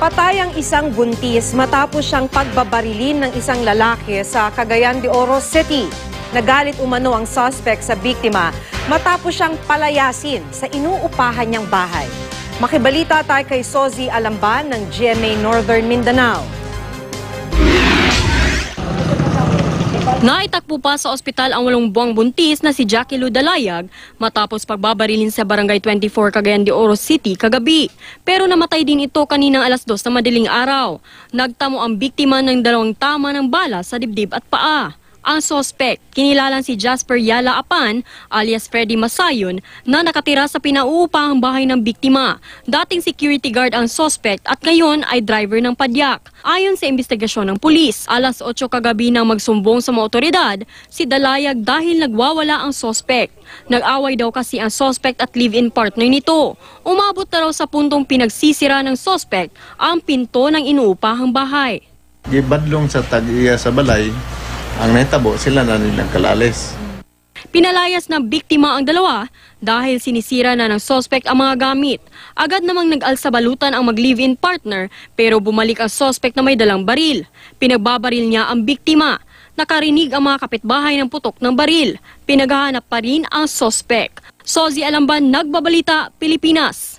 Patay ang isang buntis matapos siyang pagbabarilin ng isang lalaki sa Cagayan de Oro City. Nagalit umano ang suspect sa biktima matapos siyang palayasin sa inuupahan niyang bahay. Makibalita tayo kay Sozi Alamban ng GMA Northern Mindanao. Naitakbo pa sa ospital ang 8 buwang buntis na si Jackie Lu Dalayag matapos pagbabarilin sa Barangay 24 Cagayan de Oro City kagabi. Pero namatay din ito kaninang alas 2 na madaling araw. Nagtamo ang biktima ng 2 tama ng bala sa dibdib at paa. Ang suspect, kinilalang si Jasper Yala Apan alias Freddy Masayon na nakatira sa pinauupahang bahay ng biktima. Dating security guard ang suspect at ngayon ay driver ng padyak. Ayon sa investigasyon ng pulis, alas 8 kagabi nang magsumbong sa mga otoridad si Dalayag dahil nagwawala ang suspect. Nag-away daw kasi ang suspect at live-in partner nito. Umabot na raw sa puntong pinagsisira ng suspect ang pinto ng inuupahang bahay. Gibadlong sa tag-iya sa balay, ang naitabo sila na nilang kalalis. Pinalayas ng biktima ang dalawa dahil sinisira na ng suspect ang mga gamit. Agad namang nag-alsabalutan ang mag-live-in partner pero bumalik ang suspect na may dalang baril. Pinagbabaril niya ang biktima. Nakarinig ang mga kapitbahay ng putok ng baril. Pinaghahanap pa rin ang suspect. Sozi Alamban, Nagbabalita, Pilipinas.